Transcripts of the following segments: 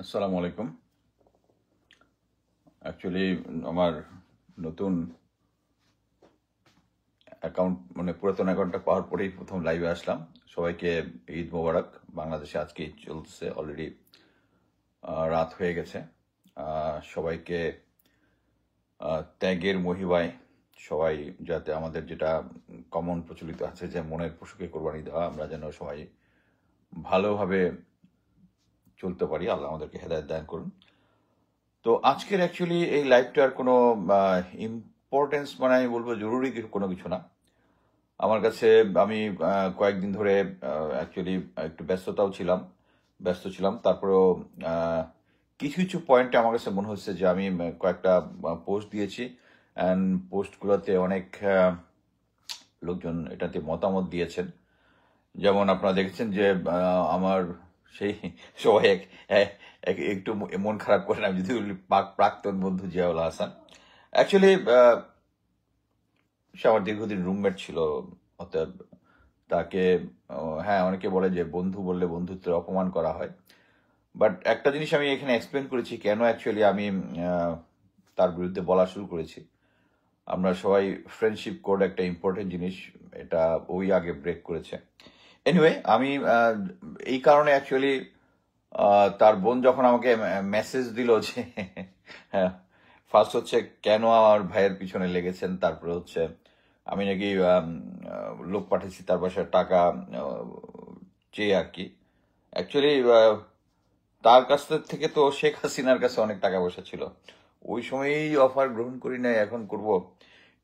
আসসালামু আলাইকুম। অ্যাকচুয়ালি আমার নতুন অ্যাকাউন্ট পুরাতন অ্যাকাউন্টটা পাওয়ার পরেই প্রথম লাইভে আসলাম। সবাইকে ঈদ মোবারক। বাংলাদেশে আজকে ঈদ চলতেছে, অলরেডি রাত হয়ে গেছে। সবাইকে ত্যাগের মহিমায় সবাই যাতে আমাদের যেটা কমন প্রচলিত আছে যে মনের পশুকে কোরবানি দেওয়া, আমরা যেন সবাই ভালোভাবে চলতে পারি। আল্লাহ আমাদেরকে হেদায়েত দান করুন। তো আজকের অ্যাকচুয়ালি এই লাইভটার কোনো ইম্পর্টেন্স আমি বলবো জরুরি কোনো কিছু না আমার কাছে। আমি কয়েকদিন ধরে অ্যাকচুয়ালি একটু ব্যস্ত ছিলাম। তারপরেও কিছু কিছু পয়েন্টে আমার কাছে মনে হচ্ছে যে আমি কয়েকটা পোস্ট দিয়েছি, অ্যান্ড পোস্টগুলোতে অনেক লোকজন এটাতে মতামত দিয়েছেন। যেমন আপনারা দেখেছেন যে আমার সেই সবাই একটু মন খারাপ করে না, যদি বলি প্রাক্তন বন্ধু জিয়াউল হাসান। অ্যাকচুয়ালি সে আমার দীর্ঘদিন রুমমেট ছিল, অতএব তাকে হ্যাঁ, অনেকে বলে যে বন্ধু বললে বন্ধুত্বের অপমান করা হয়। বাট একটা জিনিস আমি এখানে এক্সপ্লেন করেছি কেন অ্যাকচুয়ালি আমি তার বিরুদ্ধে বলা শুরু করেছি। আমরা সবাই ফ্রেন্ডশিপ কোড একটা ইম্পর্টেন্ট জিনিস, এটা ওই আগে ব্রেক করেছে। এনিওয়ে, আমি এই কারণে অ্যাকচুয়ালি তার বোন যখন আমাকে মেসেজ দিল যে হ্যাঁ, ফার্স্ট হচ্ছে কেন আমার ভাইয়ের পিছনে লেগেছেন, তারপরে হচ্ছে আমি নাকি লোক পাঠিয়েছি তার বাসায় টাকা চেয়ে আর কি। অ্যাকচুয়ালি তার কাছ থেকে তো শেখ হাসিনার কাছে অনেক টাকা পয়সা ছিল, ওই সময়ই অফার গ্রহণ করি নাই, এখন করব।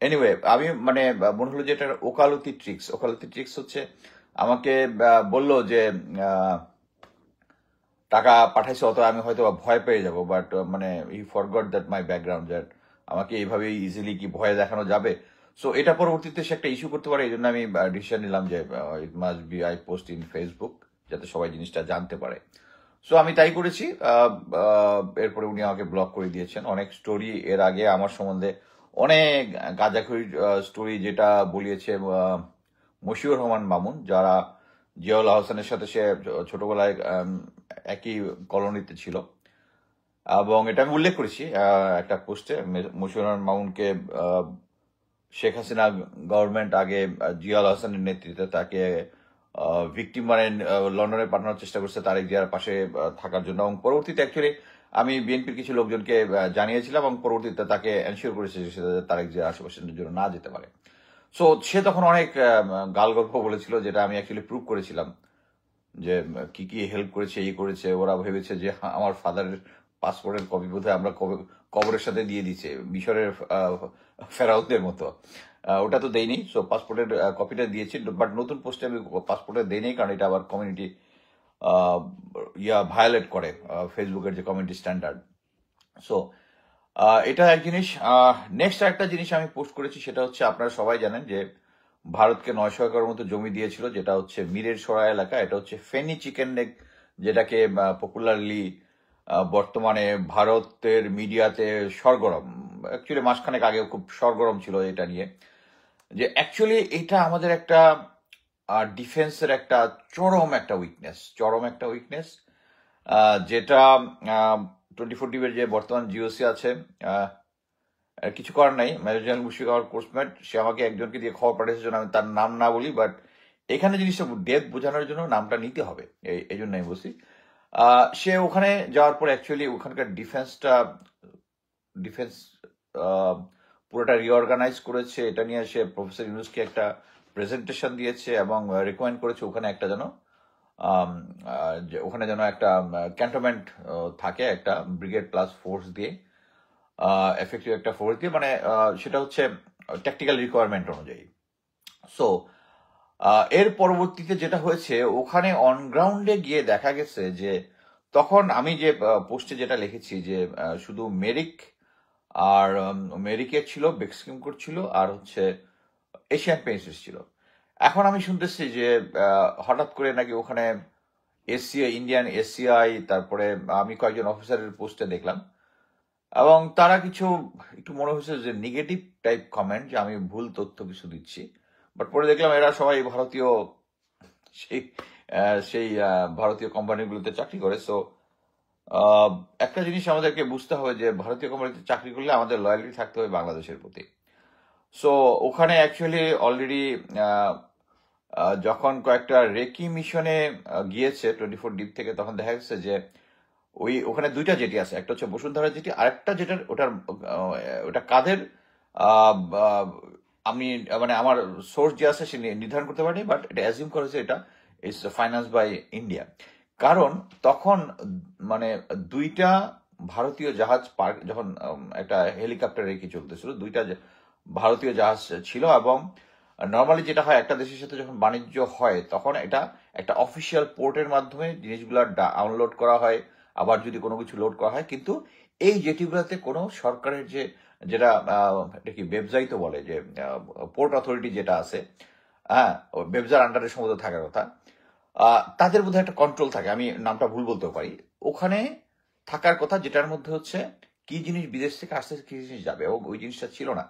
এনিওয়ে, আমি মনে হলো যে এটা ওকালতি ট্রিক্স হচ্ছে আমাকে বললো যে টাকা পাঠাইছে, অত আমি হয়তো ভয় পেয়ে যাব। But he forgot that my background, that আমাকে এইভাবে ইজিলি কি ভয় দেখানো যাবে। সো এটা পরবর্তীতে সে একটা ইস্যু করতে পারে, এই জন্য আমি ডিসিশন নিলাম যে it must be I post in Facebook, যাতে সবাই জিনিসটা জানতে পারে। সো আমি তাই করেছি। এরপরে উনি আমাকে ব্লক করে দিয়েছেন। অনেক স্টোরি এর আগে আমার সম্বন্ধে, অনেক গাঁজাখুরি স্টোরি যেটা বলিয়েছে মশিউর রহমান মামুন, যারা জিয়াউল আহসানের সাথে সে ছোটবেলায় একই কলোনিতে ছিল। এবং এটা আমি উল্লেখ করেছি একটা পোস্টে। মশিউর রহমান মামুনকে শেখ হাসিনা গভর্নমেন্ট আগে জিয়াউল আহসানের নেতৃত্বে তাকে ভিকটিম লন্ডনে পাঠানোর চেষ্টা করছে তারেক জিয়ার পাশে থাকার জন্য, এবং পরবর্তীতে অ্যাকচুয়ালি আমি বিএনপির কিছু লোকজনকে জানিয়েছিলাম, এবং পরবর্তীতে তাকে এনশিওর করেছে যে সে তারেক জিয়ার আশেপাশের জন্য না যেতে পারে। সো সে তখন অনেক গাল গল্প বলেছিল, যেটা আমি অ্যাকচুয়ালি প্রুভ করেছিলাম যে কি কি হেল্প করেছে, এই করেছে। ওরা ভেবেছে যে আমার ফাদারের পাসপোর্টের কপি বোধহয় আমরা কবরের সাথে দিয়ে দিচ্ছে, মিশরের ফেরাউদের মতো। ওটা তো দেয়নি। সো পাসপোর্টের কপিটা দিয়েছি, বাট নতুন পোস্টে আমি পাসপোর্টে দেয়নি, কারণ এটা আবার কমিউনিটি ভায়োলেট করে ফেসবুকের যে কমিউনিটি স্ট্যান্ডার্ড। সো এটা এক জিনিস। নেক্সট একটা জিনিস আমি পোস্ট করেছি, সেটা হচ্ছে আপনারা সবাই জানেন যে ভারতকে 900 একর মতো জমি দিয়েছিল, যেটা হচ্ছে মীরের সরা এলাকা। এটা হচ্ছে ফেনি চিকেন নেক, যেটাকে পপুলারলি বর্তমানে ভারতের মিডিয়াতে সরগরম। অ্যাকচুয়ালি মাসখানেক আগে খুব সরগরম ছিল এটা নিয়ে, যে অ্যাকচুয়ালি এটা আমাদের একটা ডিফেন্সের একটা চরম একটা উইকনেস, যেটা 24 টিভির যে বর্তমান জিওসি আছে, কিছু করার নাই। মেজর জেনারেল মুশফিক আমার কোর্সমেট, সে আমাকে একজনকে দিয়ে খবর পাঠিয়েছে, জন্য আমি তার নাম না বলি, বাট এখানে জিনিসটা ডেপ বোঝানোর জন্য নামটা নিতে হবে, এই জন্য আমি বলছি। সে ওখানে যাওয়ার পর অ্যাকচুয়ালি ওখানকার ডিফেন্স পুরোটা রিঅর্গানাইজ করেছে। এটা নিয়ে সে প্রফেসর ইউনুসকে একটা প্রেজেন্টেশন দিয়েছে, এবং রিকমেন্ড করেছে ওখানে একটা যেন ওখানে যেন একটা ক্যান্টনমেন্ট থাকে, একটা ব্রিগেড প্লাস ফোর্স দিয়ে, এফেক্টিভ একটা ফোর্স দিয়ে, সেটা হচ্ছে ট্যাকটিক্যাল রিকোয়ারমেন্ট অনুযায়ী। সো এর পরবর্তীতে যেটা হয়েছে, ওখানে অন গ্রাউন্ডে গিয়ে দেখা গেছে যে তখন আমি যে পোস্টে যেটা লিখেছি যে শুধু মেরিকেট ছিল, বেক্সিম কোড ছিল, আর হচ্ছে এশিয়ান পেইন্টস ছিল। এখন আমি শুনতেছি যে হঠাৎ করে নাকি ওখানে ইন্ডিয়ান এসিআই, তারপরে আমি কয়েকজন অফিসারের পোস্টে দেখলাম, এবং তারা কিছু একটু মনে হয়েছে যে নেগেটিভ টাইপ কমেন্ট, যে আমি ভুল তথ্য কিছু দিচ্ছি। বাট পরে দেখলাম এরা সবাই ভারতীয়, সেই ভারতীয় কোম্পানিগুলোতে চাকরি করে। সো আহ, একটা জিনিস আমাদেরকে বুঝতে হবে যে ভারতীয় কোম্পানিতে চাকরি করলে আমাদের লয়ালিটি থাকতে হবে বাংলাদেশের প্রতি। সো ওখানে অ্যাকচুয়ালি অলরেডি যখন কয়েকটা রেকি মিশনে গিয়েছে 24 ডিপ থেকে, তখন দেখা গেছে যে ওখানে দুইটা জেটি আছে, একটা হচ্ছে বসুন্ধরা জেটি, আরেকটা যেটার ওটা কাদের আহ, আহ, আমি মানে আমার সোর্স যে আছে সে নির্ধারণ করতে পারিনি, বাট এটা অ্যাজিউম করেছে এটা ইজ ফাইন্যান্স বাই ইন্ডিয়া। কারণ তখন মানে দুইটা ভারতীয় জাহাজ যখন একটা হেলিকপ্টার রেখে চলতেছিল, দুইটা ভারতীয় জাহাজ ছিল। এবং নর্মালি যেটা হয়, একটা দেশের সাথে যখন বাণিজ্য হয় তখন এটা একটা অফিসিয়াল পোর্টের মাধ্যমে জিনিসগুলো ডাউনলোড করা হয়, আবার যদি কোনো কিছু লোড করা হয়। কিন্তু এই জেটিগুলোতে কোনো সরকারের যেটা এটা কি ব্যবসায়ী তো বলে যে পোর্ট অথরিটি যেটা আছে, হ্যাঁ, ব্যবসার আন্ডারে সম্ভবত থাকার কথা, তাদের বোধহয় একটা কন্ট্রোল থাকে, আমি নামটা ভুল বলতেও পারি, ওখানে থাকার কথা, যেটার মধ্যে হচ্ছে কি জিনিস বিদেশ থেকে আসতে কি জিনিস যাবে, এবং ওই জিনিসটা ছিল না।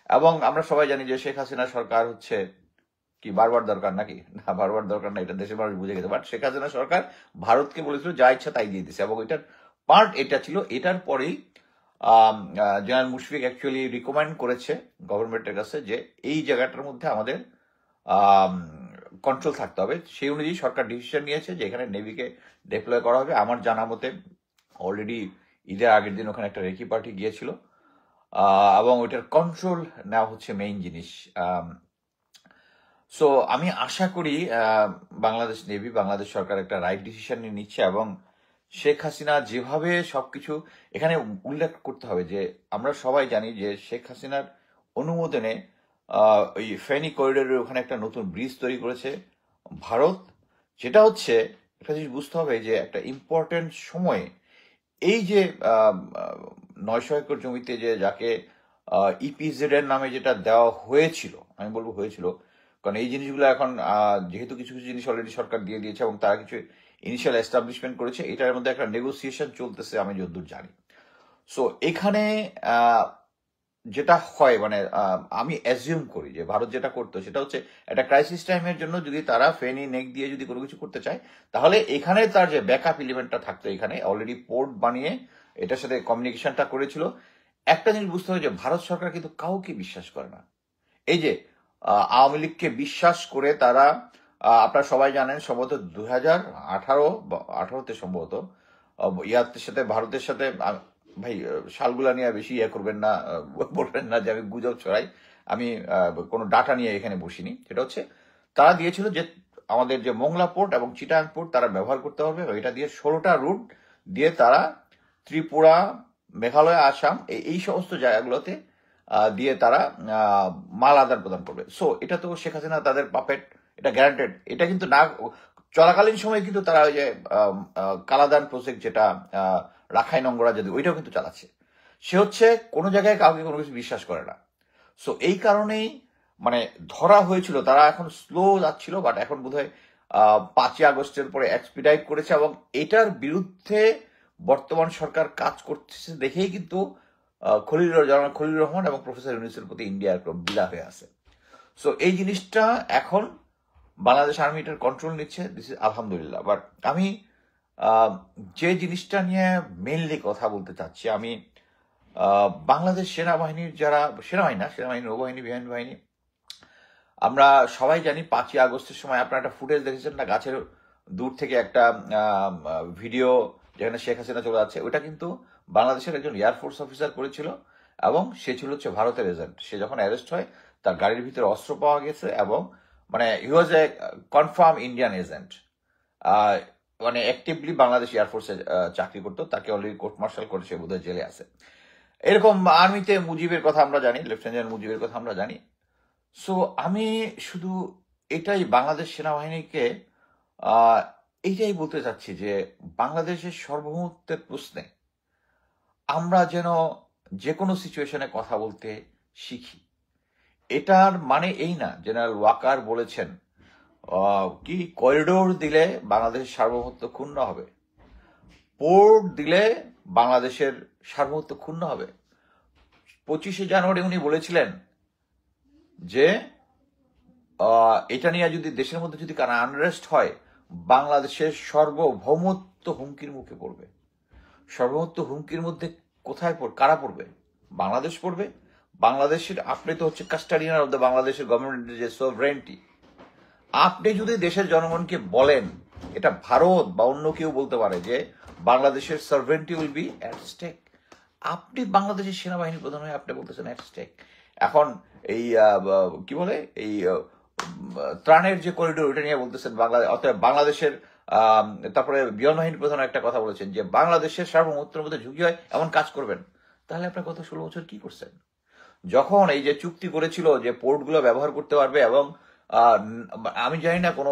এবং আমরা সবাই জানি যে শেখ হাসিনা সরকার হচ্ছে কি বারবার দরকার নাকি, না বারবার দরকার না, এটা দেশের মানুষ বুঝে গেছে। বাট শেখ হাসিনা সরকার ভারতকে বলেছিল যা ইচ্ছা তাই দিয়ে দিছে, এবং এটার পার্ট এটা ছিল। এটার পরেই জেনারেল মুশফিক অ্যাকচুয়ালি রিকমেন্ড করেছে গভর্নমেন্টের কাছে যে এই জায়গাটার মধ্যে আমাদের কন্ট্রোল থাকতে হবে। সেই অনুযায়ী সরকার ডিসিশন নিয়েছে যে এখানে নেভিকে ডিপ্লয় করা হবে। আমার জানা মতে অলরেডি ঈদের আগের দিন ওখানে একটা রেকি পার্টি গিয়েছিল, এবং ওইটার কন্ট্রোল নেওয়া হচ্ছে মেইন জিনিস। সো আমি আশা করি বাংলাদেশ নেভি, বাংলাদেশ সরকার একটা রাইট ডিসিশন নিয়ে নিচ্ছে। এবং শেখ হাসিনা যেভাবে সবকিছু, এখানে উল্লেখ করতে হবে যে আমরা সবাই জানি যে শেখ হাসিনার অনুমোদনে ওই ফেনী করিডোরের ওখানে একটা নতুন ব্রিজ তৈরি করেছে ভারত। যেটা হচ্ছে একটা জিনিস বুঝতে হবে যে একটা ইম্পর্টেন্ট সময়ে এই যে 900 একর জমিতে যে যাকে ইপিজেড এর নামে যেটা দেওয়া হয়েছিল, আমি বলবো হয়েছিল, কারণ এই জিনিসগুলো এখন যেহেতু কিছু কিছু জিনিস অলরেডি সরকার দিয়ে দিয়েছে এবং তারা কিছু ইনিশিয়াল এস্টাবলিশমেন্ট করেছে, এটার মধ্যে একটা নেগোসিয়েশন চলতেছে আমি যতদূর জানি। সো এখানে যেটা হয় মানে আমি অ্যাজিউম করি যে ভারত যেটা করতো সেটা হচ্ছে একটা ক্রাইসিস টাইমের জন্য যদি তারা ফেনি নেক দিয়ে যদি কোনো কিছু করতে চায়, তাহলে এখানে তার যে ব্যাকআপ এলিমেন্টটা থাকতো, এখানে অলরেডি পোর্ট বানিয়ে এটার সাথে কমিউনিকেশনটা করেছিল। একটা জিনিস বুঝতে হবে যে ভারত সরকার কিন্তু কাউকে বিশ্বাস করে না। এই যে আওয়ামী লীগকে বিশ্বাস করে তারা, আপনারা সবাই জানেন সম্ভবত 2018 সম্ভবত ইয়ার সাথে ভারতের সাথে ভাই সালগুলা নিয়ে বেশি ইয়ে করবেন না, বলবেন না যে আমি গুজব ছড়াই। আমি কোনো ডাটা নিয়ে এখানে বসিনি। সেটা হচ্ছে তারা দিয়েছিল যে আমাদের যে মোংলা পোর্ট এবং চিটাং পোর্ট তারা ব্যবহার করতে পারবে, এটা দিয়ে 16টা রুট দিয়ে তারা ত্রিপুরা, মেঘালয়, আসাম এই সমস্ত জায়গাগুলোতে দিয়ে তারা মাল আদান প্রদান করবে। সো এটা তো শেখ হাসিনা তাদের পাপেট, এটা গ্যারান্টেড। এটা কিন্তু না চলাকালীন সময় কিন্তু তারা ওই যে কালাদান প্রজেক্ট যেটা রাখাইন অঙ্গরাজ্য ওইটাও কিন্তু চালাচ্ছে। সে হচ্ছে কোনো জায়গায় কাউকে কোনো কিছু বিশ্বাস করে না। সো এই কারণেই মানে ধরা হয়েছিল, তারা এখন স্লো যাচ্ছিল, বাট এখন বোধহয় 5ই আগস্টের পরে এক্সপিডাইট করেছে, এবং এটার বিরুদ্ধে বর্তমান সরকার কাজ করতেছে দেখেই কিন্তু খলিলুর রহমান এবং প্রফেসর ইউনূসের প্রতি ইন্ডিয়া একদম বিলা হয়ে আছে। সো এই জিনিসটা এখন বাংলাদেশ আর্মি এটার কন্ট্রোল নিচ্ছে, দিস ইজ আলহামদুলিল্লাহ। বাট আমি যে জিনিসটা নিয়ে মেইনলি কথা বলতে চাচ্ছি, আমি বাংলাদেশ সেনাবাহিনীর যারা সেনাবাহিনী, নৌবাহিনী, বিমান বাহিনী, আমরা সবাই জানি 5ই আগস্টের সময় আপনারা একটা ফুটেজ দেখেছেন না, গাছের দূর থেকে একটা ভিডিও যেখানে শেখ হাসিনা চলে যাচ্ছে, ওটা কিন্তু বাংলাদেশের একজন এয়ারফোর্স অফিসার করেছিল, এবং সে ছিল হচ্ছে ভারতের এজেন্ট। সে যখন অ্যারেস্ট হয় তার গাড়ির ভিতরে অস্ত্র পাওয়া গেছে, এবং মানে হি ওয়াজ এ কনফার্ম ইন্ডিয়ান এজেন্ট, মানে অ্যাক্টিভলি বাংলাদেশ এয়ারফোর্সে চাকরি করতো। তাকে অলরেডি কোর্ট মার্শাল করে সে বোধহয় জেলে আছে। এরকম আর্মিতে মুজিবের কথা আমরা জানি, লেফটেন্যান্ট মুজিবের কথা আমরা জানি। সো আমি শুধু এটাই বাংলাদেশ সেনাবাহিনীকে আহ, এইটাই বলতে চাচ্ছি যে বাংলাদেশের সার্বভৌমত্বের প্রশ্নে আমরা যেন যে কোনো সিচুয়েশনে কথা বলতে শিখি। এটার মানে এই না, জেনারেল ওয়াকার বলেছেন কি করিডোর দিলে বাংলাদেশের সার্বভৌমত্ব ক্ষুণ্ণ হবে, পোর্ট দিলে বাংলাদেশের সার্বভৌমত্ব ক্ষুণ্ণ হবে। 25শে জানুয়ারি উনি বলেছিলেন যে এটা নিয়ে যদি দেশের মধ্যে যদি কারো আনরেস্ট হয়, বাংলাদেশের সার্বভৌমত্ব হুমকির মুখে পড়বে। সর্বমত্ত হুমকির মধ্যে কোথায় কারা পড়বে? বাংলাদেশ পড়বে। বাংলাদেশের আপনি তো হচ্ছে কাস্টাডিয়ান অফ দ্য বাংলাদেশের গভর্নমেন্টের যে সভরেন্টি, আপনি যদি দেশের জনগণকে বলেন, এটা ভারত বা অন্য কেউ বলতে পারে যে বাংলাদেশের সার্ভেন্টি উইল বি অ্যাট স্টেক, আপনি বাংলাদেশের সেনাবাহিনী প্রধান হয়ে আপনি বলতেছেন অ্যাট স্টেক। এখন এই কি বলে এই ত্রাণের যে করিডোর ওইটা নিয়ে বলতেছেন বাংলাদেশ, অর্থাৎ বাংলাদেশের তারপরে বিমানবাহিনী প্রধান একটা কথা বলেছেন যে বাংলাদেশের সার্বভৌমত্বের মধ্যে ঝুঁকি হয় এমন কাজ করবেন। তাহলে আপনার গত 16 বছর কি করছেন? যখন এই যে চুক্তি করেছিল যে পোর্টগুলো ব্যবহার করতে পারবে এবং আমি জানি না কোনো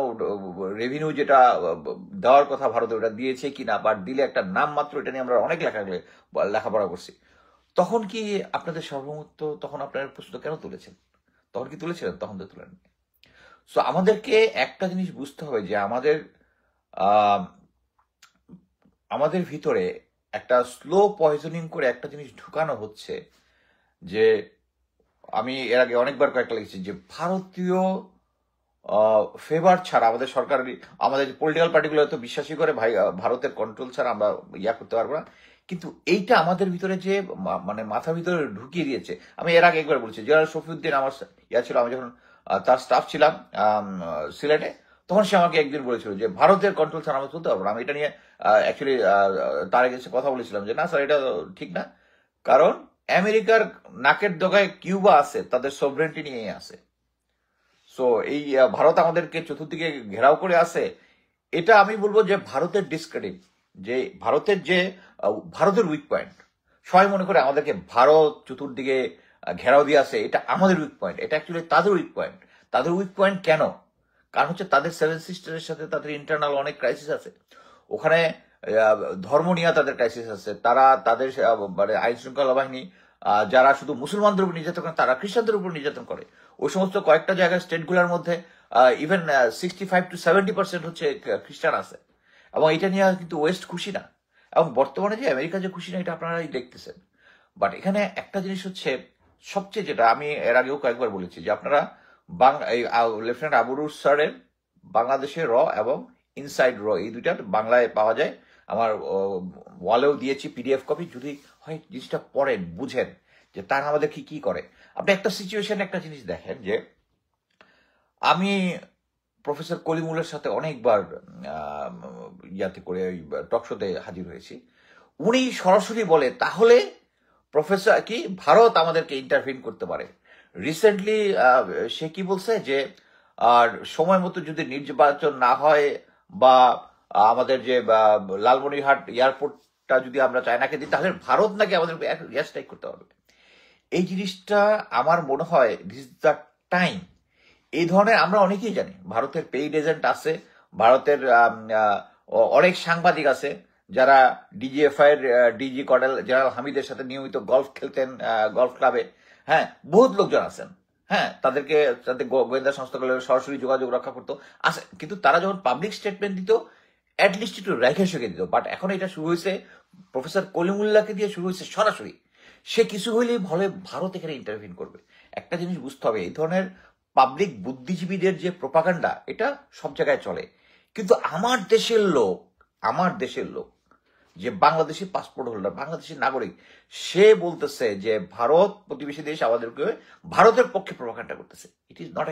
রেভিনিউ যেটা দেওয়ার কথা ভারতে ওটা দিয়েছে কিনা, বাট দিলে একটা নাম মাত্র, এটা নিয়ে আমরা অনেক লেখাপড়া করছি। তখন কি আপনাদের সার্বভৌমত্ব, তখন আপনার প্রশ্ন কেন তুলেছেন? তখন কি তুলেছিলেন? তখন তো তুলেন। সো আমাদেরকে একটা জিনিস বুঝতে হবে যে আহ, আমাদের ভিতরে একটা স্লো পয়জনিং করে একটা জিনিস ঢুকানো হচ্ছে যে, আমি এর আগে অনেকবার কয়েকটা লিখেছি যে ভারতীয় ফেভার ছাড়া আমাদের সরকার, আমাদের পলিটিক্যাল পার্টিগুলো তো বিশ্বাসই করে ভাই ভারতের কন্ট্রোল ছাড়া আমরা করতে পারবো না। কিন্তু এইটা আমাদের ভিতরে যে মানে মাথার ভিতরে ঢুকিয়ে দিয়েছে। আমি এর আগে একবার বলছি, জেনারেল শফিউদ্দিন আমার ছিল, আমি যখন তার স্টাফ ছিলাম সিলেটে, তখন সে আমাকে একদিন বলেছিল যে ভারতের কন্ট্রোল ছাড়া আমরা চলতে পারবো না। আমি এটা নিয়ে অ্যাকচুয়ালি তার এগেন্সে কথা বলেছিলাম যে না স্যার, এটা ঠিক না, কারণ আমেরিকার নাকের ডগায় কিউবা আছে, তাদের সভরেন্টি নিয়ে আছে। সো এই ভারত আমাদেরকে চতুর্দিকে ঘেরাও করে আছে। এটা আমি বলবো যে ভারতের ডিসক্রেডিট, যে ভারতের উইক পয়েন্ট। সবাই মনে করে আমাদেরকে ভারত চতুর্দিকে ঘেরাও দিয়ে আছে, এটা আমাদের উইক পয়েন্ট। এটা অ্যাকচুয়ালি তাদের উইক পয়েন্ট। তাদের উইক পয়েন্ট কেন? কারণ হচ্ছে তাদের 7 সিস্টারের সাথে তাদের ইন্টারনাল অনেক ক্রাইসিস আছে। ওখানে ধর্ম নিয়ে তাদের ক্রাইসিস আছে। তারা তাদের মানে আইন শৃঙ্খলা বাহিনী যারা শুধু মুসলমানদের উপর নির্যাতন করে, তারা খ্রিস্টানদের উপর নির্যাতন করে। ওই সমস্ত কয়েকটা জায়গায় স্টেটগুলোর মধ্যে ইভেন 65-70% হচ্ছে খ্রিস্টান আছে। এবং এটা নিয়ে কিন্তু ওয়েস্ট খুশি না, এবং বর্তমানে যে আমেরিকা যে খুশি না, এটা আপনারাই দেখতেছেন। বাট এখানে একটা জিনিস হচ্ছে সবচেয়ে, যেটা আমি এর আগেও কয়েকবার বলেছি, যে আপনারা লেফটেন্যান্ট আবুরুর স্যারের বাংলাদেশের র এবং ইনসাইড র, এই দুইটা বাংলায় পাওয়া যায়। আমার ওয়ালেও দিয়েছি পিডিএফ কপি, যদি হয় জিনিসটা পড়েন, বুঝেন যে তারা আমাদের কি করে। আপনি একটা সিচুয়েশন, একটা জিনিস দেখেন যে আমি প্রফেসর কলিমুলের সাথে অনেকবার ইয়াতে করে টক শোতে হাজির হয়েছি। উনি সরাসরি বলে তাহলে প্রফেসর কি ভারত আমাদেরকে ইন্টারভিন করতে পারে। রিসেন্টলি সে কি বলছে যে আর সময় মতো যদি নির্বাচন না হয়, বা আমাদের যে লালমনিরহাট এয়ারপোর্টটা যদি আমরা চায়নাকে দিই, তাহলে ভারত নাকি আমাদের এয়ার স্ট্রাইক করতে হবে। এই জিনিসটা আমার মনে হয় দিস দ্য টাইম। এই ধরনের আমরা অনেকেই জানি, ভারতের পেইড এজেন্ট আছে, ভারতের অনেক সাংবাদিক আছে যারা ডিজিএফআই এর ডিজি কর্নেল জেনারেল হামিদের সাথে নিয়মিত গলফ খেলতেন গলফ ক্লাবে। হ্যাঁ, বহুত লোকজন আছেন। হ্যাঁ, তাদেরকে তাদের গোয়েন্দা সংস্থাগুলো সরাসরি যোগাযোগ রক্ষা করতো আছে, কিন্তু তারা যখন পাবলিক স্টেটমেন্ট দিত অ্যাটলিস্ট একটু রেখে শেখে দিত। বাট এখন এটা শুরু হয়েছে প্রফেসর কলিমুল্লাহকে দিয়ে শুরু হয়েছে সরাসরি। সে কিছু হইলেই বলে ভারত এখানে ইন্টারভিন করবে। একটা জিনিস বুঝতে হবে, এই ধরনের পাবলিক বুদ্ধিজীবীদের যে প্রোপাগান্ডা, এটা সব জায়গায় চলে। কিন্তু আমার দেশের লোক যে বাংলাদেশি পাসপোর্ট হোল্ডার, বাংলাদেশি নাগরিক, সে বলতেছে যে ভারত প্রতিবেশী দেশ আমাদেরকে ভারতের পক্ষে প্রোপাগান্ডা করতেছে। It is not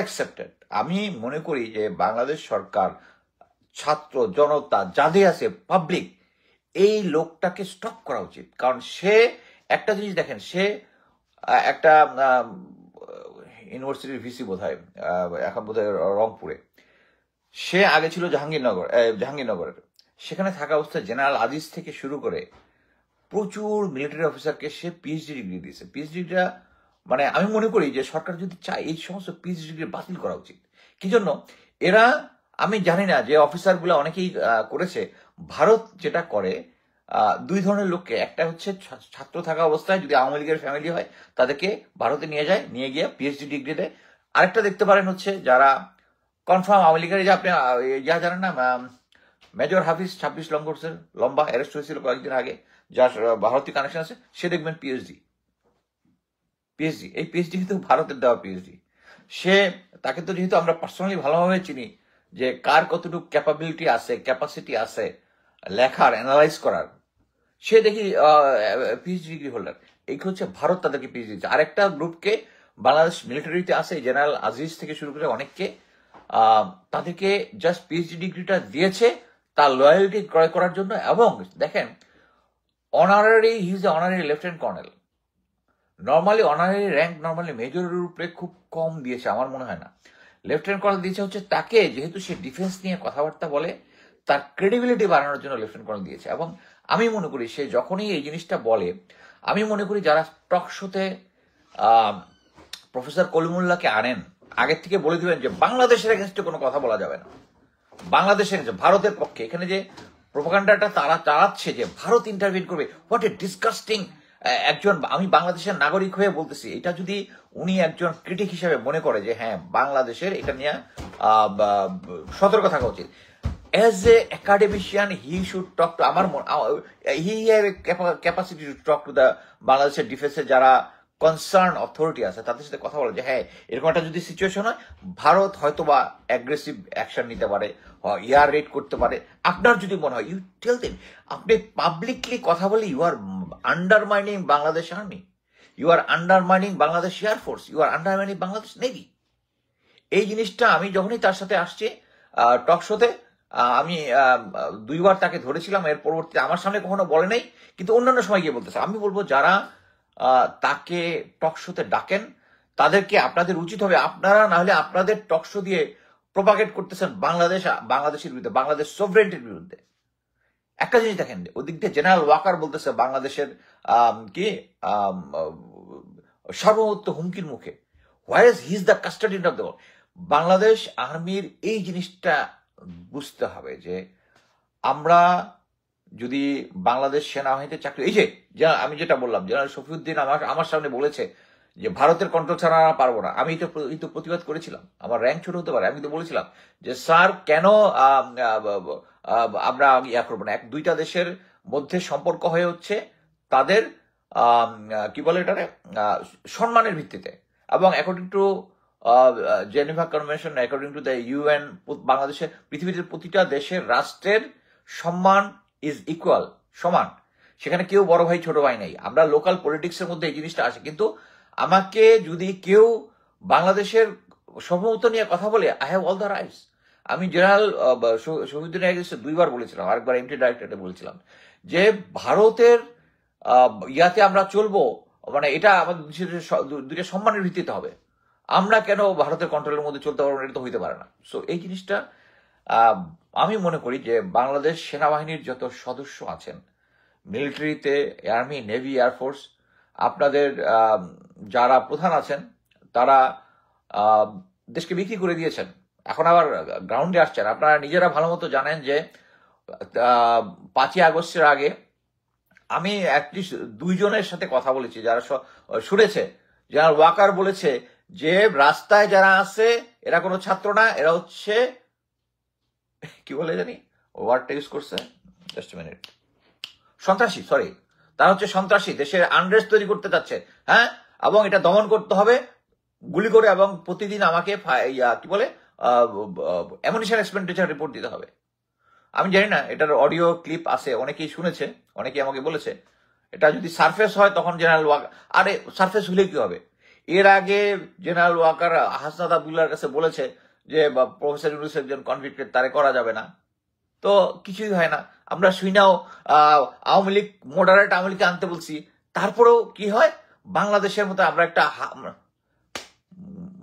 accepted. আমি মনে করি যে বাংলাদেশ সরকার, ছাত্র জনতা যাদের আছে, পাবলিক, এই লোকটাকে স্টপ করা উচিত। কারণ সে একটা জিনিস দেখেন, সে একটা ইউনিভার্সিটির ভিসি বোধ হয়, এখন বোধ হয় রংপুরে। সে আগে ছিল জাহাঙ্গীরনগরের। সেখানে থাকা অবস্থায় জেনারেল আজিজ থেকে শুরু করে প্রচুর মিলিটারি অফিসারকে সে পিএইচডি ডিগ্রি দিয়েছে। পিএইচডিটা মানে আমি মনে করি যে সরকার যদি চায় এই সমস্ত পিএইচডি ডিগ্রি বাতিল করা উচিত। কি জন্য? এরা, আমি জানি না যে অফিসারগুলো অনেকেই করেছে। ভারত যেটা করে, দুই ধরনের লোককে, একটা হচ্ছে ছাত্র থাকা অবস্থায় যদি আওয়ামী লীগের ফ্যামিলি হয় তাদেরকে ভারতে নিয়ে গিয়ে পিএইচডি ডিগ্রি দেয়। আরেকটা দেখতে পারেন হচ্ছে যারা কনফার্ম আওয়ামী লীগের, যে আপনি জানেন না, মেজর হাফিজ 26 লম্বা অ্যারেস্ট হয়েছিল কয়েকদিন আগে, যার ভারতীয় কানেকশন আছে, সে দেখবেন পিএইচডি। এই পিএইচডি কিন্তু ভারতের দেওয়া পিএইচডি। তাকে তো যেহেতু আমরা পার্সোনালি ভালোভাবে চিনি যে কার কতটুকু ক্যাপাবিলিটি আছে, ক্যাপাসিটি আছে, লেখার, অ্যানালাইজ করার, সে দেখি পিএইচডি ডিগ্রি হোল্ডার। এই হচ্ছে ভারত তাদেরকে পিএইচডি দিচ্ছে। আরেকটা গ্রুপকে বাংলাদেশ মিলিটারিতে আছে, জেনারেল আজিজ থেকে শুরু করে অনেককে তাদেরকে জাস্ট পিএইচডি ডিগ্রিটা দিয়েছে তার লয়ালিটি ক্রয় করার জন্য। এবং দেখেন, honorary, he is honorary lieutenant colonel. Normally honorary rank normally মেজরের উপরে খুব কম দিয়েছে, আমার মনে হয় না। লেফটেন্যান্ট কর্নেল দিয়েছে হচ্ছে তাকে, যেহেতু সে ডিফেন্স নিয়ে কথাবার্তা বলে, তার ক্রেডিবিলিটি বাড়ানোর জন্য লেফটেন্যান্ট কর্নেল দিয়েছে। এবং আমি মনে করি সে যখনই এই জিনিসটা বলে, আমি মনে করি যারা টক শোতে প্রফেসর কলিমুল্লাহকে আনেন, আগের থেকে বলে দিবেন যে বাংলাদেশের এগেনস্টে কোনো কথা বলা যাবে না, বাংলাদেশের ভারতের পক্ষে। এখানে যে প্রোপাগান্ডাটা তারা চালাচ্ছে যে ভারত ইন্টারভিউ করবে, হোয়াট এ ডিসকাস্টিং। একজন, আমি বাংলাদেশের নাগরিক হয়ে বলতেছি, এটা যদি উনি একজন ক্রিটিক হিসেবে মনে করে যে হ্যাঁ বাংলাদেশের এটা নিয়ে সতর্ক থাকা উচিত, as a academician he should talk to, আমার he have a capacity to talk to the বাংলাদেশের ডিফেন্সের যারা কনসার্ন অথরিটি আছে, তাদের সাথে কথা বলে যে হ্যাঁ এরকম একটা যদি সিচুয়েশন হয়, ভারত হয়তো বা অ্যাগ্রেসিভ অ্যাকশন নিতে পারে, ইয়ার রেড করতে পারে। আপনার যদি মনে হয়, ইউ টেল দেম। আপনি পাবলিকলি কথা বলে you are undermining Bangladesh army, you are undermining Bangladesh air force, you are undermining Bangladesh navy. এই জিনিসটা আমি যখনই তার সাথে আসছি টক শোতে, আমি 2বার তাকে ধরেছিলাম। এর পরবর্তীতে আমার সামনে কখনো বলে নাই, কিন্তু অন্যান্য সময় গিয়ে বলতেছে। আমি বলবো যারা তাকে টক শোতে ডাকেন, তাদেরকে আপনাদের উচিত হবে, আপনারা না হলে আপনাদের টক শো দিয়ে প্রপাগেট করতেছেন বাংলাদেশের বিরুদ্ধে, বাংলাদেশ সভরেন্টির বিরুদ্ধে। একটা জিনিস দেখেন, ওদিক দিয়ে জেনারেল ওয়াকার বলতেছে বাংলাদেশের কি সার্বভৌমত্ব হুমকির মুখে। Where he is the custodian of the world. Bangladesh আর্মির এই জিনিসটা বুঝতে হবে যে আমরা যদি বাংলাদেশ সেনাবাহিনীতে চাকরি, এই যে আমি যেটা বললাম, জেনারেল শফিউদ্দিন আমার সামনে বলেছে যে ভারতের কন্ট্রোল ছাড়া আমরা পারবো না। আমি তো প্রতিবাদ করেছিলাম, আমার র্যাঙ্ক ছোট হতে পারে, আমি তো বলেছিলাম যে স্যার কেন আমরা ইয়া করবো না। 2টা দেশের মধ্যে সম্পর্ক হয়ে হচ্ছে তাদের কি বলে এটারে সম্মানের ভিত্তিতে, এবং according to Geneva convention, according to the UN, বাংলাদেশের পৃথিবীর প্রতিটা দেশের রাষ্ট্রের সম্মান ইজ ইকুয়াল, সমান। সেখানে কেউ বড় ভাই ছোট ভাই নেই। আমরা লোকাল পলিটিক্সের মধ্যে এই জিনিসটা আসে, কিন্তু আমাকে যদি কেউ বাংলাদেশের সার্বভৌমত্ব নিয়ে কথা বলে, I have all the rights. আমি জেনারেল শহীদুদ্দিন 2বার বলেছিলাম, আরেকবার এমটি ডাইরেক্টরে বলেছিলাম যে ভারতের ইয়াতে আমরা চলবো, মানে এটা আমাদের দুইটা সম্মানের ভিত্তিতে হবে। আমরা কেন ভারতের কন্ট্রোলের মধ্যে চলতে পারবো, এটা তো হইতে পারে না। সো এই জিনিসটা আমি মনে করি যে বাংলাদেশ সেনাবাহিনীর যত সদস্য আছেন, মিলিটারিতে, আর্মি, নেভি, এয়ারফোর্স, আপনাদের যারা প্রধান আছেন, তারা দেশকে বিক্রি করে দিয়েছেন, এখন আবার গ্রাউন্ডে আসছেন। আপনারা নিজেরা ভালো মতো জানেন যে 5ই আগস্টের আগে আমি অ্যাটলিস্ট 2জনের সাথে কথা বলেছি যারা শুনেছে। জেনারেল ওয়াকার বলেছে যে রাস্তায় যারা আছে এরা কোনো ছাত্র না, এরা হচ্ছে কি বলে জানি, ওয়ার্ডটা ইউজ করছে, জাস্ট মিনিট, সন্ত্রাসী। সরি, তারা হচ্ছে সন্ত্রাসী, দেশের আনরেস্ট তৈরি করতে চাচ্ছে। হ্যাঁ, এবং এটা দমন করতে হবে গুলি করে, এবং প্রতিদিন আমাকে কি বলে অ্যামুনিশন এক্সপেন্ডিচার রিপোর্ট দিতে হবে। আমি জানি না, এটার অডিও ক্লিপ আছে, অনেকেই শুনেছে, অনেকেই আমাকে বলেছে এটা যদি সারফেস হয় তখন জেনারেল ওয়াকার, আরে সারফেস হলে কি হবে? এর আগে জেনারেল ওয়াকার হাসনাত আবদুল্লাহর কাছে বলেছে যে প্রফেসর ইউনূস একজন কনভিক্টেড, তারে করা যাবে না, তো কিছুই হয় না। আমরা শুনাও আওয়ামী লীগ, মডারেট আওয়ামী লীগকে আনতে বলছি, তারপরেও কি হয়? বাংলাদেশের মতো আমরা একটা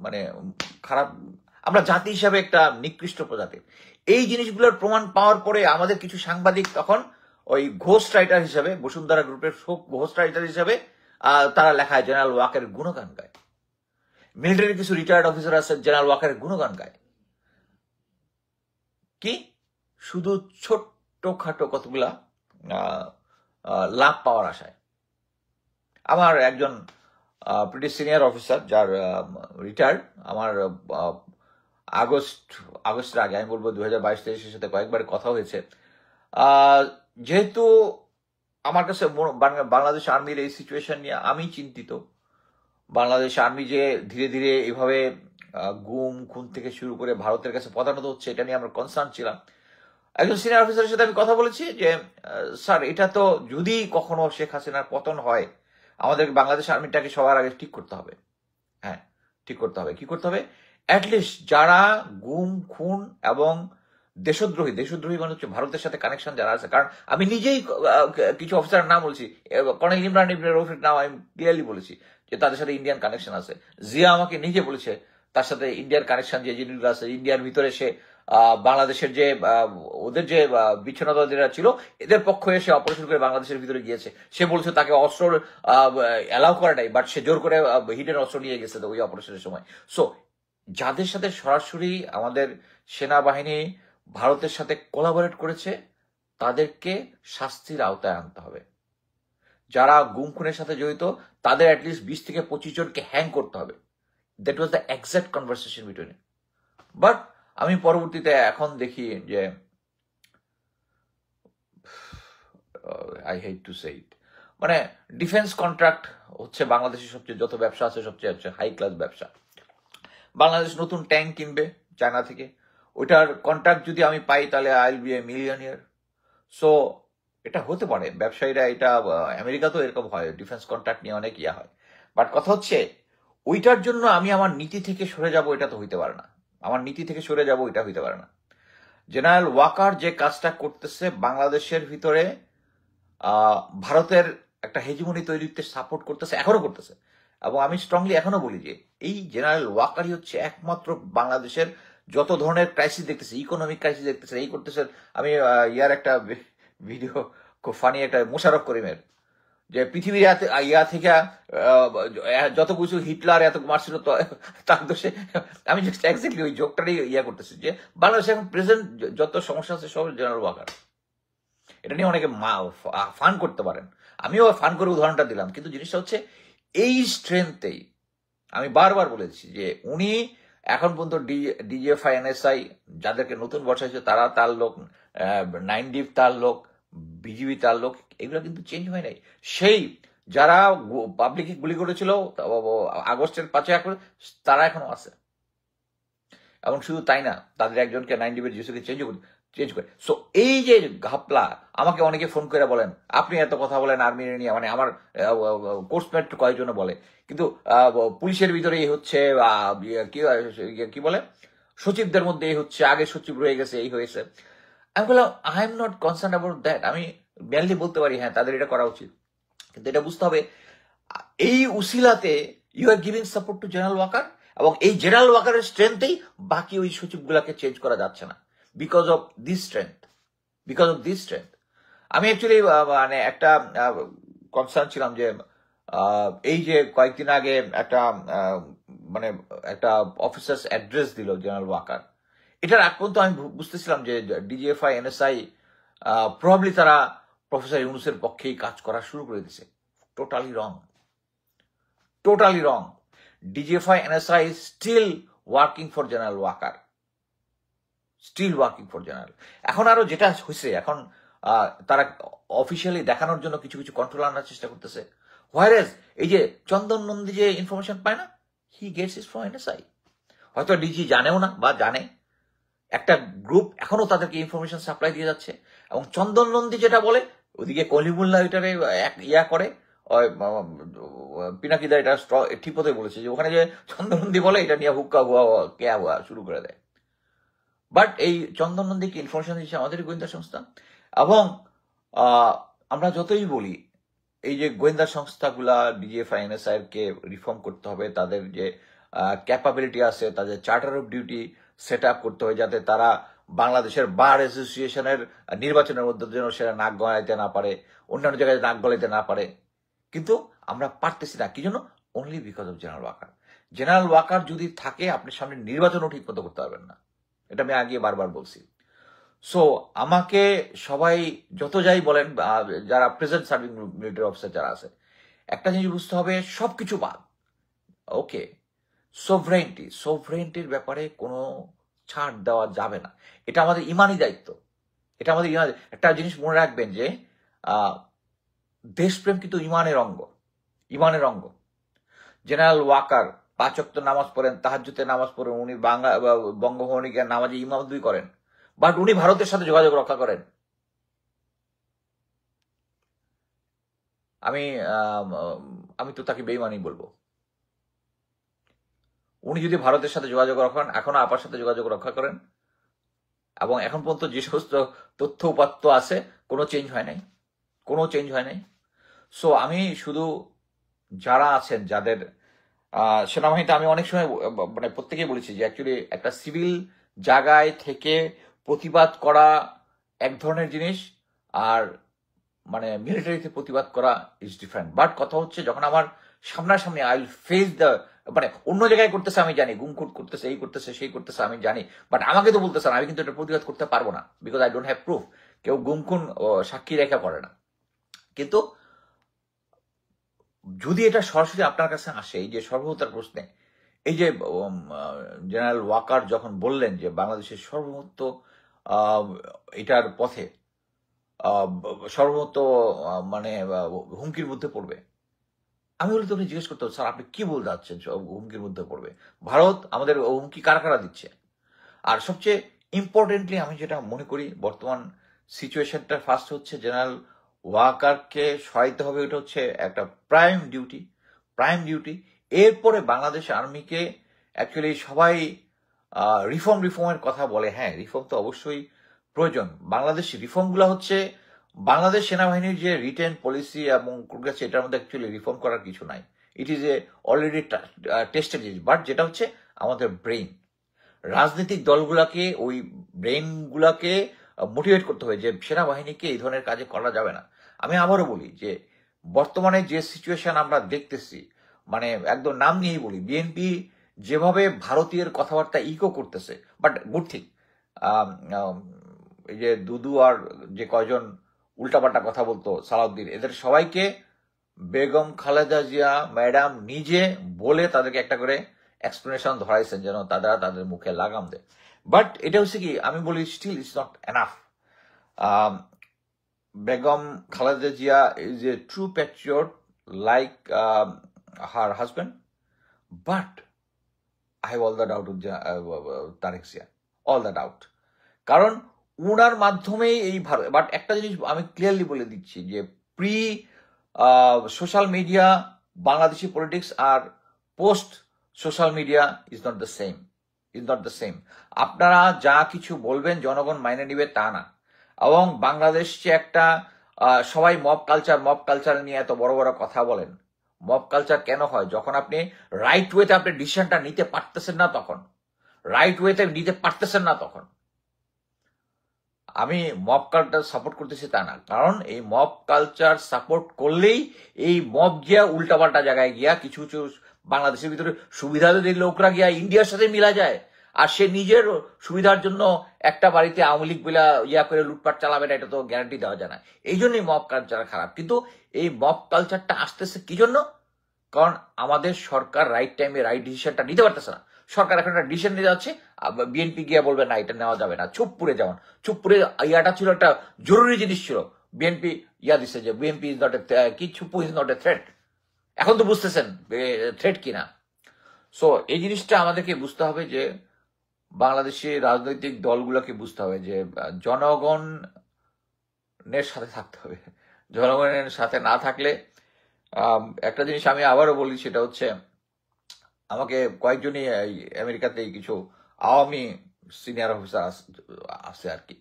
মানে খারাপ, আমরা জাতি হিসাবে একটা নিকৃষ্ট প্রজাতি। এই জিনিসগুলোর প্রমাণ পাওয়ার পরে আমাদের কিছু সাংবাদিক তখন ওই ঘোস্ট রাইটার হিসাবে, বসুন্ধরা গ্রুপের ঘোস্ট রাইটার হিসাবে তারা লেখায় জেনারেল ওয়াকারের গুণগান গায়। মিলিটারি কিছু রিটায়ার্ড অফিসার আছে, জেনারেল ওয়াকারের গুণগান গায়। কি শুধু ছোট্টখাটো কতগুলা লাভ পাওয়ার আশায়। আমার একজন প্রিটি সিনিয়র অফিসার যার রিটায়ার্ড, আমার আগস্টের আগে, আমি বলবো 2022-23-এর সাথে কয়েকবার কথা হয়েছে। যেহেতু আমার কাছে বাংলাদেশ আর্মির এই সিচুয়েশন নিয়ে আমি চিন্তিত, বাংলাদেশ আর্মি যে ধীরে ধীরে এভাবে গুম খুন থেকে শুরু করে ভারতের কাছে পদানত হচ্ছে, এটা নিয়ে আমরা কনসার্ন ছিলাম। একজন সিনিয়র অফিসারের সাথে আমি কথা বলেছি যে স্যার এটা তো যদি কখনো শেখ হাসিনার পতন হয় আমাদের বাংলাদেশ আর্মিটাকে সবার আগে ঠিক করতে হবে। হ্যাঁ, ঠিক করতে হবে। কি করতে হবে? অ্যাটলিস্ট যারা গুম খুন এবং দেশদ্রোহী, দেশদ্রোহী মানে হচ্ছে ভারতের সাথে কানেকশন যারা আছে, কারণ আমি নিজেই কিছু অফিসারের নাম বলছি, কর্নেল ইমরান ইবনে রফিক নাম আমি ক্লিয়ারলি বলেছি যে তাদের সাথে ইন্ডিয়ান কানেকশন আছে। জিয়া আমাকে নিজে বলেছে তার সাথে ইন্ডিয়ান কানেকশন যে জিনিসগুলো আছে, ইন্ডিয়ার ভিতরে সে বাংলাদেশের যে ওদের যে বিচ্ছিন্নতাবাদীরা ছিল এদের পক্ষ এসে অপারেশন করে বাংলাদেশের ভিতরে গিয়েছে। সে বলছে তাকে অস্ত্র অ্যালাউ করা নাই, বাট সে জোর করে হিডেন অস্ত্র নিয়ে গেছে ওই অপারেশনের সময়। সো যাদের সাথে সরাসরি আমাদের সেনাবাহিনী ভারতের সাথে কোলাবোরেট করেছে তাদেরকে শাস্তির আওতায় আনতে হবে। যারা গুম খুনের সাথে জড়িত তাদের অ্যাটলিস্ট 20 থেকে 25 জনকে হ্যাং করতে হবে। That was the exact conversation between. But আমি পরবর্তীতে এখন দেখি যে আই হেট টু সে ইট, মানে ডিফেন্স কন্ট্রাক্ট হচ্ছে বাংলাদেশের সবচেয়ে যত ব্যবসা আছে সবচেয়ে হচ্ছে হাই ক্লাস ব্যবসা। বাংলাদেশ নতুন ট্যাঙ্ক কিনবে চায়না থেকে, ওইটার কন্ট্রাক্ট যদি আমি পাই তাহলে I will B A millionaire. So এটা হতে পারে, ব্যবসায়ীরা এটা আমেরিকাতেও এরকম হয়, ডিফেন্স কন্ট্রাক্ট নিয়ে অনেক ইয়া হয়। বাট কথা হচ্ছে ওইটার জন্য আমি আমার নীতি থেকে সরে যাব, এটা তো হইতে পারে না। আমার নীতি থেকে সরে যাব এটা হইতে পারে না। জেনারেল ওয়াকার যে কাজটা করতেছে বাংলাদেশের ভিতরে ভারতের একটা হেজিমনি তৈরিতে সাপোর্ট করতেছে, এখনো করতেছে। এবং আমি স্ট্রংলি এখনো বলি যে এই জেনারেল ওয়াকারই হচ্ছে একমাত্র বাংলাদেশের যত ধরনের ক্রাইসিস দেখতেছে, ইকোনমিক ক্রাইসিস দেখতেছে, এই করতেছে। আমি ইয়ার একটা ভিডিও খুব ফানি, একটা মোশাররফ করিমের, যে পৃথিবীর ইয়া থেকে যত কিছু হিটলার এত মারছিল তার দোষে, আমি জাস্ট এক্স্যাক্টলি ওই জোকটারই ইয়া করতেছি যে বাংলাদেশে এখন প্রেজেন্ট যত সমস্যা আছে সব জেনারেল ওয়াকার। এটা নিয়ে অনেকে ফান করতে পারেন, আমিও ফান করে উদাহরণটা দিলাম, কিন্তু জিনিসটা হচ্ছে এই স্ট্রেংথেই আমি বারবার বলেছি যে উনি এখন পর্যন্ত ডিজিএফআই এনএসআই যাদেরকে নতুন বসাইছে তারা তার লোক, 9 ডিপ তার লোক, বিজিবি তার লোক, এগুলো কিন্তু চেঞ্জ হয় নাই। সেই যারা পাবলিকে গুলি করেছিল আগস্টের 5 আগস্ট তারা এখনো আছে। এবং শুধু তাই না, তাদের একজনকে 9 ডিপের জিসুকে চেঞ্জ করে। সো এই যে ঘাপলা, আমাকে অনেকে ফোন করে বলেন আপনি এত কথা বলেন আর্মি নিয়ে, মানে আমার কোর্সমেট কয়েকজন বলে, কিন্তু পুলিশের ভিতরে এই হচ্ছে কি বলে সচিবদের মধ্যে এই হচ্ছে, আগে সচিব রয়ে গেছে, এই হয়েছে। আমি বললাম I am not concern about that. আমি মেনলি বলতে পারি হ্যাঁ তাদের এটা করা উচিত, কিন্তু এটা বুঝতে হবে এই উসিলাতে you are giving support to general Waker, এবং এই জেনারেল ওয়াকারের স্ট্রেংথেই বাকি ওই সচিবগুলাকে চেঞ্জ করা যাচ্ছে না, বিকজ অফ দিস স্ট্রেংথ। আমি অ্যাকচুয়ালি মানে একটা কনসার্ন ছিলাম যে এই যে কয়েকদিন আগে একটা মানে একটা অফিসার্স অ্যাড্রেস দিল জেনারেল ওয়াকার, এটার আগ পর্যন্ত আমি বুঝতেছিলাম যে ডিজিএফআই এনএসআই প্রবাবলি তারা প্রফেসর ইউনূসের পক্ষেই কাজ করা শুরু করে দিছে। Totally wrong. DGFI NSI still working for general Waker, এখন আরো যেটা হয়েছে, এখন তারা অফিসিয়ালি দেখানোর জন্য কিছু কিছু কন্ট্রোল আনার চেষ্টা করতেছে। হোয়ারেজ এই যে চন্দন নন্দী যে ইনফরমেশন পায় না, he gets it from NSI. হয়তো ডিজি জানেও না, বা জানে, একটা গ্রুপ এখনো তাদেরকে ইনফরমেশন সাপ্লাই দিয়ে যাচ্ছে। এবং চন্দন নন্দী যেটা বলে ওদিকে কলিমুল্লাহ এটারে ইয়া করে, পিনাকিদা এটা ঠিক কথাই বলেছে যে ওখানে যে চন্দন নন্দী বলে এটা নিয়ে হুক্কা হুয়া শুরু করে দেয়। বাট এই চন্দন নন্দীকে ইনফরমেশন দিচ্ছে আমাদের গোয়েন্দা সংস্থা। এবং আমরা যতই বলি এই যে গোয়েন্দা সংস্থাগুলা ডিজিএফআই এনএসআই কে রিফর্ম করতে হবে, তাদের যে ক্যাপাবিলিটি আছে, তাদের charter of duty set up করতে হবে, যাতে তারা বাংলাদেশের বার অ্যাসোসিয়েশনের নির্বাচনের মধ্যে যেন সেটা নাক গলাইতে না পারে, অন্যান্য জায়গায় নাক গলাইতে না পারে। কিন্তু আমরা পারতেছি না, কি জন্য? Only because of general Waker যদি থাকে আপনি সামনে নির্বাচনও ঠিক মতো করতে পারবেন না, এটা আমি আগে বারবার বলছি। সো আমাকে সবাই যত যাই বলেন, যারা প্রেজেন্ট সার্ভিং মিলিটারি অফিসার যারা আছে, একটা জিনিস বুঝতে হবে সবকিছু বাদ, ওকে, সোভরেন্টির ব্যাপারে কোনো ছাড় দেওয়া যাবে না। এটা আমাদের ইমানি দায়িত্ব, একটা জিনিস মনে রাখবেন যে দেশপ্রেম কিন্তু ইমানের অঙ্গ। জেনারেল ওয়াকার 5 ওয়াক্ত নামাজ পড়েন, তাহাজ্জুদের নামাজ পড়েন, উনি বঙ্গভবনে নামাজে ইমামতি করেন, বাট উনি ভারতের সাথে যোগাযোগ রক্ষা করেন। আমি আমি তো তাকে বেইমানি বলবো। উনি যদি ভারতের সাথে যোগাযোগ রাখেন, এখনো আপার সাথে যোগাযোগ রক্ষা করেন, এবং এখন পর্যন্ত যে সমস্ত তথ্য উপাত্ত আছে কোনো চেঞ্জ হয় নাই, কোনো চেঞ্জ হয় নাই। সো আমি শুধু যারা আছেন, যাদের সেনাবাহিনীতে আমি অনেক সময় মানে প্রত্যেকেই বলেছি যে অ্যাকচুয়ালি একটা সিভিল জায়গায় থেকে প্রতিবাদ করা এক ধরনের জিনিস, আর মানে মিলিটারিতে প্রতিবাদ করা ইজ ডিফারেন্ট। বাট কথা হচ্ছে যখন আমার সামনাসামনি আই উইল ফেস দ্য, মানে অন্য জায়গায় করতেছে আমি জানি, গুমখুট করতেছে, এই করতেছে, সেই করতেছে আমি জানি, বাট আমাকে তো বলতেছে না, আমি কিন্তু এটা প্রতিবাদ করতে পারবো না, because I don't have proof. কেউ গুমখুন সাক্ষী রেখা করে না। কিন্তু যদি এটা সরাসরি আপনার কাছে আসে, এই যে সর্বহত্যার প্রশ্নে, এই যে জেনারেল ওয়াকার যখন বললেন যে বাংলাদেশের সর্বমত্ত এটার পথে সর্বমত্ত মানে হুমকির মধ্যে পড়বে, আমি বলি তোকে জিজ্ঞেস করতে হবে, স্যার আপনি কি বলতে চাচ্ছেন হুমকির মধ্যে পড়বে? ভারত আমাদের হুমকি কারা কারা দিচ্ছে? আর সবচেয়ে ইম্পর্টেন্টলি আমি যেটা মনে করি বর্তমান সিচুয়েশনটা, ফার্স্ট হচ্ছে জেনারেল ওয়াকারকে সহায়তা হবে, এটা হচ্ছে একটা প্রাইম ডিউটি। এরপরে বাংলাদেশ আর্মিকে অ্যাকচুয়ালি সবাই রিফর্মের কথা বলে, হ্যাঁ রিফর্ম তো অবশ্যই প্রয়োজন। বাংলাদেশ রিফর্মগুলো হচ্ছে বাংলাদেশ সেনাবাহিনীর যে রিটেন পলিসি এবং গেছে, এটার মধ্যে অ্যাকচুয়ালি রিফর্ম করার কিছু নাই। It is a already tested জিনিস। বাট যেটা হচ্ছে আমাদের ব্রেইন, রাজনৈতিক দলগুলাকে, ওই ব্রেইনগুলাকে মোটিভেট করতে হবে যে সেনাবাহিনীকে এই ধরনের কাজে করা যাবে না। আমি আবারও বলি যে বর্তমানে যে সিচুয়েশন আমরা দেখতেছি, মানে একদম নাম নিয়েই বলি, বিএনপি যেভাবে ভারতীয় কথাবার্তা ইকো করতেছে, বাট গুড থিং, এই যে দুদু আর যে কয়জন উল্টাপাল্টা কথা বলতো, সালাউদ্দিন, এদের সবাইকে বেগম খালেদা জিয়া ম্যাডাম নিজে বলে তাদেরকে একটা করে এক্সপ্লেনেশন ধরাইছেন যেন তারা তাদের মুখে লাগাম দেয়। বাট এটা হচ্ছে কি, আমি বলি still it's not enough. Begum Khaleda Zia is a true patriot like her husband, but I have all the doubt Tarique Zia, all the doubt. কারণ উনার মাধ্যমেই এই ভারত, বাট একটা জিনিস আমি ক্লিয়ারলি বলে দিচ্ছি যে pre social media Bangladeshi politics আর post social media is not the same. আপনারা যা কিছু বলবেন জনগণ মাইনে নিবে তা না। এবং বাংলাদেশ যে একটা সবাই মব কালচার নিয়ে এত বড় বড় কথা বলেন। মব কালচার কেন হয়? যখন আপনি রাইট ওয়েতে আপনি ডিসিশনটা নিতে পারতেছেন না তখন। আমি মব কালচার সাপোর্ট করতেছি তা না, কারণ এই মব কালচার সাপোর্ট করলেই এই মব গিয়া উল্টাপাল্টা জায়গায় গিয়া কিছু কিছু বাংলাদেশের ভিতরে সুবিধাবাদী লোকরা গিয়া ইন্ডিয়ার সাথে মিলা যায়, আর সে নিজের সুবিধার জন্য একটা বাড়িতে আওয়ামী লীগ বলে ইয়া করে লুটপাট চালাবে না, এটা তো গ্যারান্টি দেওয়া যায় না। এই জন্যই মব কালচার খারাপ। কিন্তু এই মব কালচারটা আসতেছে কি জন্য? কারণ আমাদের সরকার রাইট টাইমে রাইট ডিসিশনটা নিতে পারতেছে না। সরকার এখন একটা ডিসিশন নিতে যাচ্ছে, বিএনপি গিয়ে বলবে না এটা নেওয়া যাবে না, চুপপুরে ইয়াটা ছিল একটা জরুরি জিনিস ছিল, বিএনপি ইয়া দিচ্ছে যে বিএনপি ইজ নট এ কি, Chuppu is not a threat. এখন তো বুঝতেছেন থ্রেট কিনা। সো এই জিনিসটা আমাদেরকে বুঝতে হবে যে বাংলাদেশের রাজনৈতিক দলগুলোকে বুঝতে হবে যে জনগণের সাথে থাকতে হবে। জনগণের সাথে না থাকলে একটা জিনিস আমি আবারও বলি, সেটা হচ্ছে আমাকে কয়েকজনই আমেরিকাতে কিছু আওয়ামী সিনিয়র অফিসার আছে আর কি,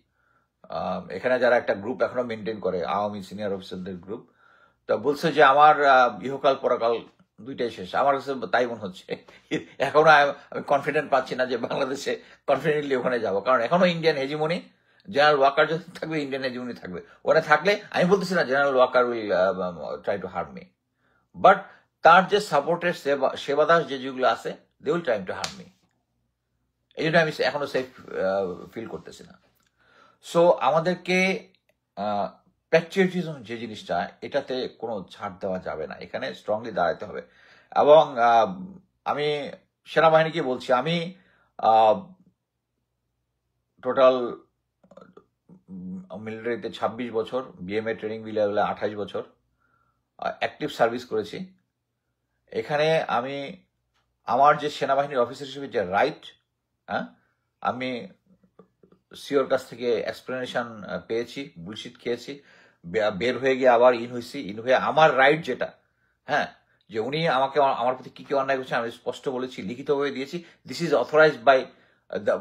এখানে যারা একটা গ্রুপ এখনো মেনটেন করে, আওয়ামী সিনিয়র অফিসারদের গ্রুপ, তা বলছে যে আমার ইহকাল পরকাল দুইটাই শেষ। আমার কাছে তাই মনে হচ্ছে। এখনো আমি কনফিডেন্ট পাচ্ছি না যে বাংলাদেশে কনফিডেন্টলি ওখানে যাবো, কারণ এখনো ইন্ডিয়ান হেজিমনি, জেনারেল ওয়াকার যদি থাকবে ইন্ডিয়ান হেজিমনি থাকবে। ওখানে থাকলে আমি বলতেছি না general Waker will try to harm me, but তার যে সাপোর্টের সেবাদাস যেগুলো আছে, they will try to harm me. এই জন্য আমি এখনো সেফ ফিল করতেছি না। সো আমাদেরকে প্যাট্রিয়টিজম যে জিনিসটা, এটাতে কোনো ছাড় দেওয়া যাবে না, এখানে স্ট্রংলি দাঁড়াতে হবে। এবং আমি সেনাবাহিনীকে বলছি, আমি টোটাল মিলিটারিতে 26 বছর, বিএমএ ট্রেনিং মিলে 28 বছর অ্যাক্টিভ সার্ভিস করেছি। এখানে আমি আমার যে সেনাবাহিনীর অফিসার হিসেবে যে রাইট, আমি সিওর কাছ থেকে এক্সপ্লেনেশন পেয়েছি, বুলশিট খেয়েছি, বের হয়ে গিয়ে আবার ইন হয়ে আমার রাইট যেটা, হ্যাঁ, যে উনি আমাকে আমার প্রতি কি কি অন্যায় করছেন আমি স্পষ্ট বলেছি, লিখিতভাবে দিয়েছি, this is authorised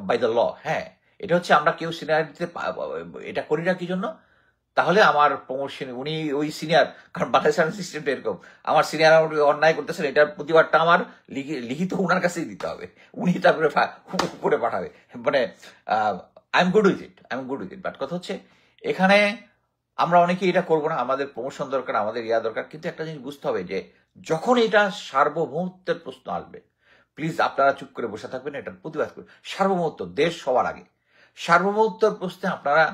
by the law. হ্যাঁ, এটা হচ্ছে আমরা কেউ সিনিয়রিটিতে এটা করি না কি জন্য, তাহলে আমার প্রমোশন উনি ওই সিনিয়র, কারণ বাংলাদেশের সিস্টেমটা এরকম, আমার সিনিয়র অন্যায় করতেছেন, এটার প্রতিবাদটা আমার লিখিত উনার কাছেই দিতে হবে, উনি তারপরে উপরে পাঠাবে, মানে I am good with it. But কথা হচ্ছে এখানে আমরা অনেকেই এটা করবো না, আমাদের প্রমোশন দরকার, আমাদের দরকার, কিন্তু একটা জিনিস বুঝতে হবে যে যখন এটা সার্বভৌমত্বের প্রশ্ন আসবে, প্লিজ আপনারা চুপ করে বসে থাকবেন, এটার প্রতিবাদ করবেন। সার্বভৌমত্ব, দেশ সবার আগে, সার্বভৌমত্বের প্রশ্নে আপনারা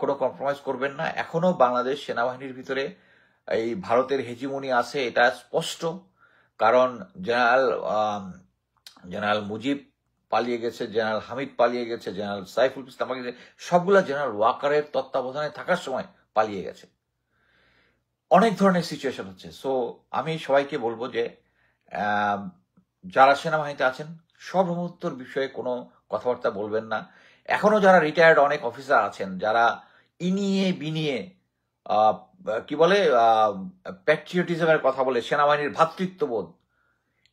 কোনো কম্প্রোমাইজ করবেন না। এখনো বাংলাদেশ সেনাবাহিনীর ভিতরে এই ভারতের হেজিমনি আছে, এটা স্পষ্ট, কারণ জেনারেল মুজিব পালিয়ে গেছে, জেনারেল হামিদ পালিয়ে গেছে, জেনারেল সাইফুল ইসলাম পালিয়ে গেছে, সবগুলা জেনারেল ওয়াকারের তত্ত্বাবধানে থাকার সময় পালিয়ে গেছে। অনেক ধরনের সিচুয়েশন হচ্ছে। সো আমি সবাইকে বলবো যে যারা সেনাবাহিনীতে আছেন সার্বভৌমত্বর বিষয়ে কোনো কথাবার্তা বলবেন না। এখনো যারা রিটায়ার্ড অনেক অফিসার আছেন, যারা ইনিয়ে বিনিয়ে কি বলে প্যাট্রিয়টিজমের কথা বলে, সেনাবাহিনীর ভ্রাতৃত্ববোধ,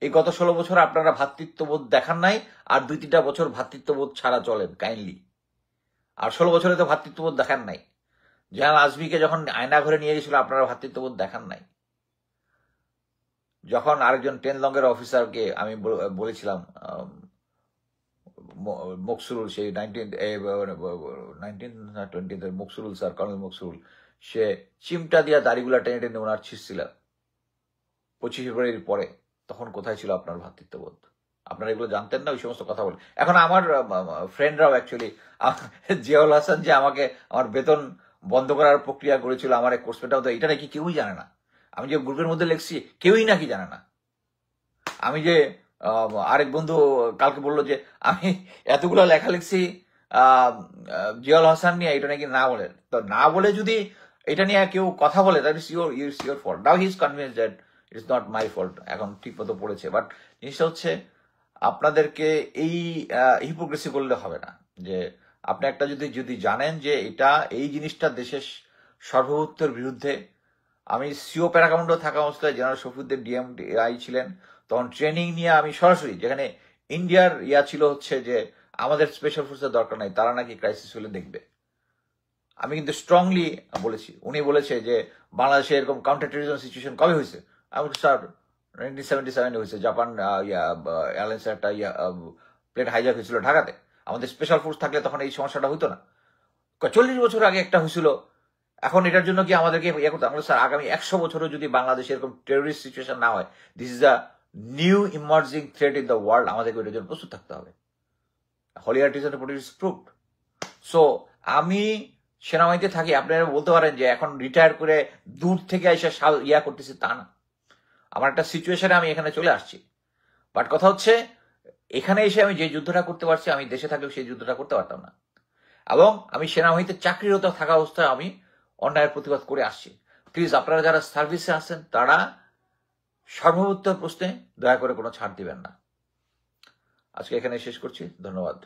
এই গত 16 বছর আপনারা ভ্রাতৃত্ববোধ দেখান নাই, আর 2-3টা বছর ভ্রাতৃত্ববোধ ছাড়া চলেন কাইন্ডলি, আর 16 বছরে তো ভ্রাতৃত্ববোধ দেখান নাই। জেনারেল আজমিকে যখন আয়না ঘরে নিয়ে গেছিল আপনারা ভ্রাতৃত্ববোধ দেখান নাই। যখন আরেকজন 10 লঙ্গের অফিসারকে আমি বলেছিলাম, মকসুরুল, সেই 19 মকসুরুল স্যার, কর্নেল মকসুরুল, সে চিমটা দিয়া দাড়িগুলা টেনে টেনে ওনার ছিঁড়ছিল 25 ফেব্রুয়ারির পরে, তখন কোথায় ছিল আপনার ভ্রাতৃত্ববোধ? আপনারা এগুলো জানতেন না, ওই সমস্ত কথা বলে। এখন আমার ফ্রেন্ডরাও অ্যাকচুয়ালি, জিয়াউল হাসান যে আমাকে আমার বেতন বন্ধ করার প্রক্রিয়া করেছিল, আমার এক কোর্সমেটাও, তো এটা নাকি কেউই জানে না। আমি যে গ্রুপের মধ্যে লিখছি কেউই নাকি জানে না। আমি যে আরেক বন্ধু কালকে বললো যে আমি এতগুলো লেখা লিখছি জিয়াউল হাসান নিয়ে, এটা নাকি না বলে, তো না বলে যদি এটা নিয়ে কেউ কথা বলে, that is your fault. Now he is convinced that it is not my fault, এখন ঠিক মতো পড়েছে। বাট জিনিসটা হচ্ছে আপনাদেরকে এই হিপোক্রেসি করলে হবে না, যে আপনি একটা যদি জানেন যে এটা এই জিনিসটা দেশের সার্বভৌমত্বের বিরুদ্ধে। আমি সিও প্যারাকমান্ডো থাকা অবস্থায় জেনারেল শফিউদ্দিন ডিএমআই ছিলেন, তখন ট্রেনিং নিয়ে আমি সরাসরি, যেখানে ইন্ডিয়ার ছিল হচ্ছে যে আমাদের স্পেশাল ফোর্সের দরকার নাই, তারা নাকি ক্রাইসিস হলে দেখবে, আমি কিন্তু স্ট্রংলি বলেছি। উনি বলেছে যে বাংলাদেশে এরকম কাউন্টার টেররিজম সিচুয়েশন কবে হয়েছে? আমি বলছি স্যার 1977 হয়েছে, জাপান এয়ারলাইন্সের একটা প্লেন হাইজ্যাক হয়েছিল ঢাকাতে, আমাদের স্পেশাল ফোর্স থাকলে তখন এই সমস্যাটা হতো না। 40 বছর আগে একটা হয়েছিল, এখন এটার জন্য কি আমাদেরকে ইয়ে করতে? আমরা স্যার আগামী 100 বছরও যদি বাংলাদেশে এরকম টেররিস্ট সিচুয়েশন না হয়, this is a new emerging threat in the world, আমাদেরকে ওইটার জন্য প্রস্তুত থাকতে হবে। Holey Artisan is proved. So আমি সেনাবাহিনীতে থাকি, আপনারা বলতে পারেন যে এখন রিটায়ার করে দূর থেকে এসে করতেছি, তা না। আমার একটা সিচুয়েশনে আমি এখানে চলে আসছি, বাট কথা হচ্ছে এখানে এসে আমি যে যুদ্ধটা করতে পারছি, আমি দেশে থাকলেও সেই যুদ্ধটা করতে পারতাম না। এবং আমি সেনাবাহিনীতে চাকরিরত থাকা অবস্থায় আমি অন্যায়ের প্রতিবাদ করে আসছি। প্লিজ আপনারা যারা সার্ভিসে আছেন তারা সার্বভৌমত্বের প্রশ্নে দয়া করে কোনো ছাড় দিবেন না। আজকে এখানে শেষ করছি, ধন্যবাদ।